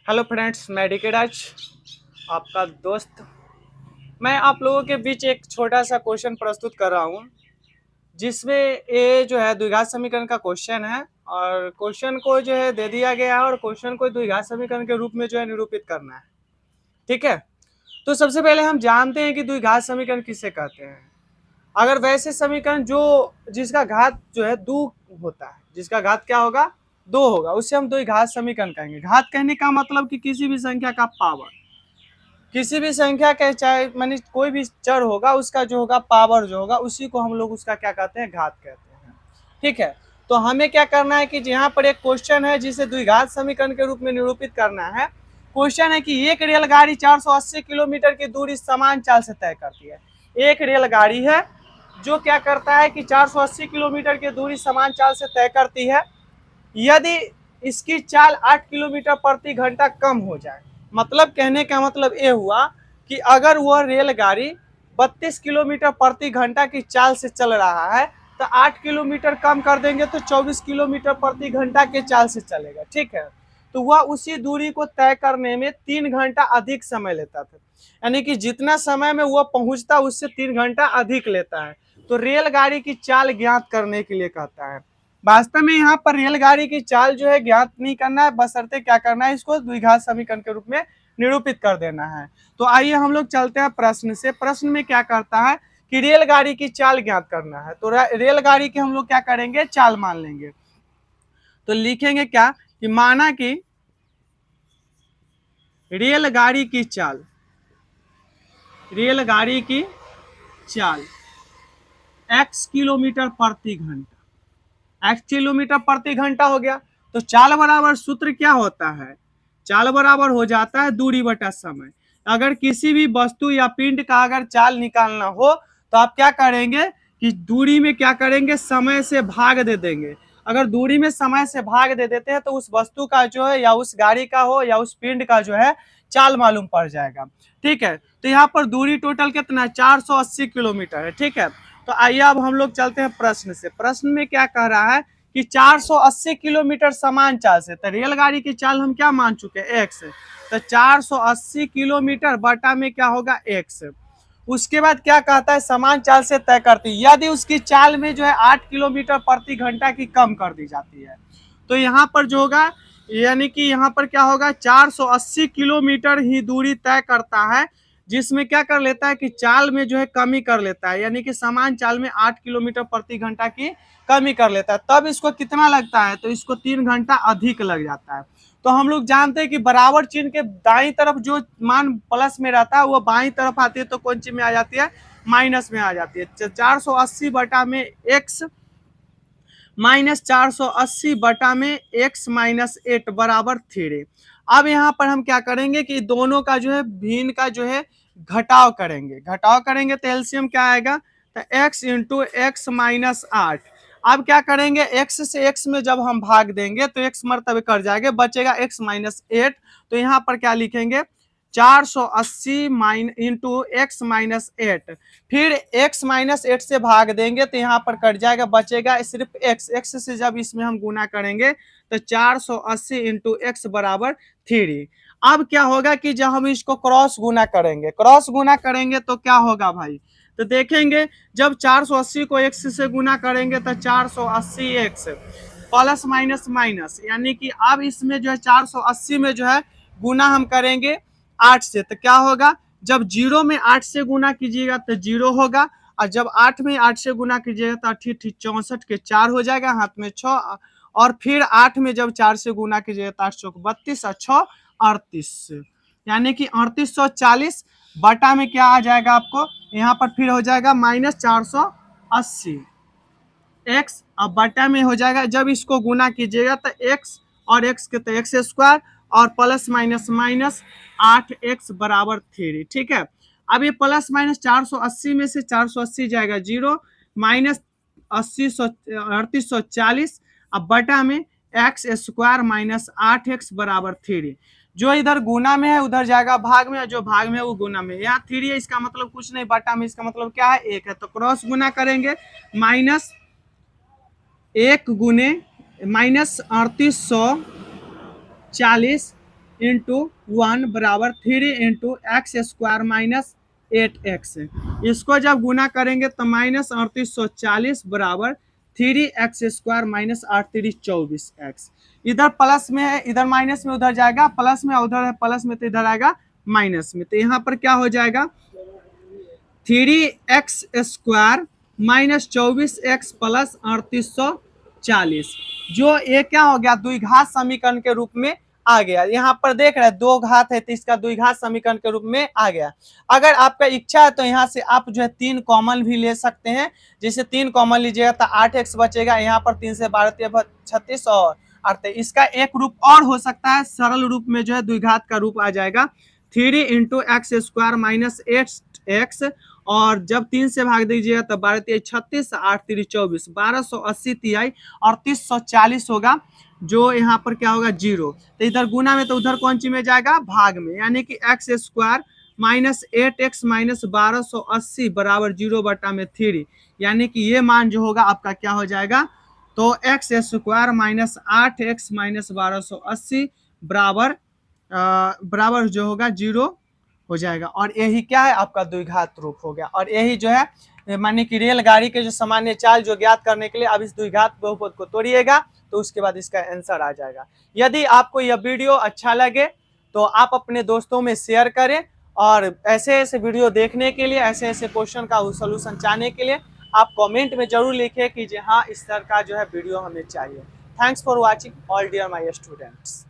Hello friends, मैं डिकेराज आपका दोस्त। मैं आप लोगों के बीच एक छोटा सा क्वेश्चन प्रस्तुत कर रहा हूँ, जिसमें ये जो है द्विघात समीकरण का क्वेश्चन है और क्वेश्चन को जो है दे दिया गया है और क्वेश्चन को द्विघात समीकरण के रूप में जो है निरूपित करना है। ठीक है, तो सबसे पहले हम जानते हैं कि द्विघात समीकरण किसे कहते हैं। अगर वैसे समीकरण जो जिसका घात जो है दो होता है, जिसका घात क्या होगा, दो होगा, उसे हम द्विघात समीकरण कहेंगे। घात कहने का मतलब कि किसी भी संख्या का पावर, किसी भी संख्या के चाहे मानी कोई भी चर होगा उसका जो होगा पावर जो होगा उसी को हम लोग उसका क्या कहते हैं, घात कहते हैं। ठीक है, तो हमें क्या करना है कि यहाँ पर एक क्वेश्चन है जिसे द्विघात समीकरण के रूप में निरूपित करना है। क्वेश्चन है कि एक रेलगाड़ी 480 किलोमीटर की दूरी समान चाल से तय करती है। एक रेलगाड़ी है जो क्या करता है कि 480 किलोमीटर की दूरी समान चाल से तय करती है यदि इसकी चाल 8 किलोमीटर प्रति घंटा कम हो जाए। मतलब कहने का मतलब ये हुआ कि अगर वह रेलगाड़ी 32 किलोमीटर प्रति घंटा की चाल से चल रहा है तो 8 किलोमीटर कम कर देंगे तो 24 किलोमीटर प्रति घंटा के चाल से चलेगा। ठीक है, तो वह उसी दूरी को तय करने में 3 घंटा अधिक समय लेता था, यानी कि जितना समय में वह पहुंचता उससे 3 घंटा अधिक लेता है। तो रेलगाड़ी की चाल ज्ञात करने के लिए कहता है। वास्तव में यहाँ पर रेलगाड़ी की चाल जो है ज्ञात नहीं करना है, बशर्ते क्या करना है, इसको द्विघात समीकरण के रूप में निरूपित कर देना है। तो आइए हम लोग चलते हैं प्रश्न से। प्रश्न में क्या करता है कि रेलगाड़ी की चाल ज्ञात करना है, तो रेलगाड़ी की हम लोग क्या करेंगे, चाल मान लेंगे। तो लिखेंगे क्या कि माना कि रेलगाड़ी की चाल, रेलगाड़ी की चाल x किलोमीटर प्रति घंटा, x किलोमीटर प्रति घंटा हो गया। तो चाल बराबर सूत्र क्या होता है, चाल बराबर हो जाता है दूरी बटा समय। अगर किसी भी वस्तु या पिंड का अगर चाल निकालना हो तो आप क्या करेंगे कि दूरी में क्या करेंगे, समय से भाग दे देंगे। अगर दूरी में समय से भाग दे देते हैं तो उस वस्तु का जो है या उस गाड़ी का हो या उस पिंड का जो है चाल मालूम पड़ जाएगा। ठीक है, तो यहाँ पर दूरी टोटल कितना है, 480 किलोमीटर है। ठीक है, तो आइए अब हम लोग चलते हैं प्रश्न से। प्रश्न में क्या कह रहा है कि 480 किलोमीटर समान चाल से, तो रेलगाड़ी की चाल हम क्या मान चुके हैं, x। तो 480 किलोमीटर बटा में क्या होगा, x। उसके बाद क्या कहता है, समान चाल से तय करती है यदि उसकी चाल में जो है 8 किलोमीटर प्रति घंटा की कम कर दी जाती है। तो यहाँ पर जो होगा, यानी कि यहाँ पर क्या होगा, 480 किलोमीटर ही दूरी तय करता है, जिसमें क्या कर लेता है कि चाल में जो है कमी कर लेता है, यानी कि समान चाल में 8 किलोमीटर प्रति घंटा की कमी कर लेता है। तब इसको कितना लगता है, तो इसको 3 घंटा अधिक लग जाता है। तो हम लोग जानते हैं कि बराबर चिन्ह के दाईं तरफ जो मान प्लस में रहता है वो बाईं तरफ आती है तो कौन चीज में आ जाती है, माइनस में आ जाती है। 480 बटा में x माइनस 480 बटा में x माइनस 8 बराबर 3। अब यहाँ पर हम क्या करेंगे कि दोनों का जो है भिन्न का जो है घटाव करेंगे। घटाव करेंगे तो एलसीएम क्या आएगा, तो x इंटू एक्स माइनस 8। अब क्या करेंगे, x से x में जब हम भाग देंगे तो x मर्तबे कर जाएंगे, बचेगा x माइनस 8। तो यहाँ पर क्या लिखेंगे, 480 इंटू एक्स माइनस 8। फिर x माइनस 8 से भाग देंगे तो यहाँ पर कट जाएगा, बचेगा सिर्फ x। x से जब इसमें हम गुना करेंगे तो 480 इंटू एक्स बराबर 3। अब क्या होगा कि जब हम इसको क्रॉस गुना करेंगे, क्रॉस गुना करेंगे तो क्या होगा भाई, तो देखेंगे जब 480 को x से गुना करेंगे तो 480x प्लस माइनस माइनस, यानी कि अब इसमें जो है 480 में जो है गुना हम करेंगे 8 से, तो क्या होगा, जब 0 में 8 से गुना कीजिएगा तो 0 होगा, और जब 8 में 8 से गुना कीजिएगा तो 64 के 4 हो जाएगा, हाथ में 6। और फिर 8 में जब 4 से गुना कीजिएगा तो 8 चौक 32 और 6 38, यानी कि 3840 बटा में क्या आ जाएगा आपको, यहाँ पर फिर हो जाएगा माइनस 480 एक्स, अब बटा में हो जाएगा, जब इसको गुना कीजिएगा तो एक्स और एक्स के तो एक्स स्क्वायर और प्लस माइनस माइनस 8x बराबर 3। ठीक है, अब ये प्लस माइनस 480 में से 480 जाएगा 0, माइनस 3840, अब बटा में एक्स स्क्वायर माइनस 8x बराबर 3। जो इधर गुना में है उधर जाएगा भाग में, जो भाग में है वो गुना में। यहाँ 3 है, इसका मतलब कुछ नहीं, बटा में इसका मतलब क्या है, 1 है। तो क्रॉस गुना करेंगे, माइनस 1 गुने माइनस 3840 इंटू 1 बराबर 3 into x square minus 8x। इसको जब गुना करेंगे तो माइनस 3840 बराबर 3x स्क्वायर माइनस 8324x। इधर प्लस में है, इधर माइनस में, उधर जाएगा प्लस में, उधर है प्लस में तो इधर आएगा माइनस में। तो यहाँ पर क्या हो जाएगा 3x square minus 24x plus 3840, जो ये क्या हो गया द्विघात समीकरण के रूप में आ गया। यहाँ पर देख रहे हैं दो घात है तो इसका द्विघात समीकरण के रूप में आ गया। अगर आपका इच्छा है तो यहाँ से आप जो है 3 कॉमन भी ले सकते हैं। जैसे 3 कॉमन लीजिएगा तो 8x बचेगा, यहाँ पर 3 से 12 36 और 8। इसका एक रूप और हो सकता है, सरल रूप में जो है द्विघात का रूप आ जाएगा 3 into x square minus 8x, और जब 3 से भाग दीजिएगा तो 12 3 36 8 3 24 1280 तिहाई और 340 होगा, जो यहाँ पर क्या होगा 0। तो इधर गुना में तो उधर कौन सी में जाएगा भाग में, यानी कि x square minus 8x minus 1280 बराबर 0/3, यानी कि ये मान जो होगा आपका क्या हो जाएगा तो x square minus 8x minus 1280 बराबर जो होगा 0 हो जाएगा। और यही क्या है आपका द्विघात रूप हो गया। और यही जो है माने कि रेलगाड़ी के जो सामान्य चाल जो ज्ञात करने के लिए अब इस द्विघात बहुपद को तोड़िएगा तो उसके बाद इसका आंसर आ जाएगा। यदि आपको यह वीडियो अच्छा लगे तो आप अपने दोस्तों में शेयर करें, और ऐसे ऐसे वीडियो देखने के लिए, ऐसे ऐसे क्वेश्चन का सोल्यूशन चाहने के लिए आप कमेंट में जरूर लिखें कि हाँ इस तरह का जो है वीडियो हमें चाहिए। Thanks for watching all dear my students.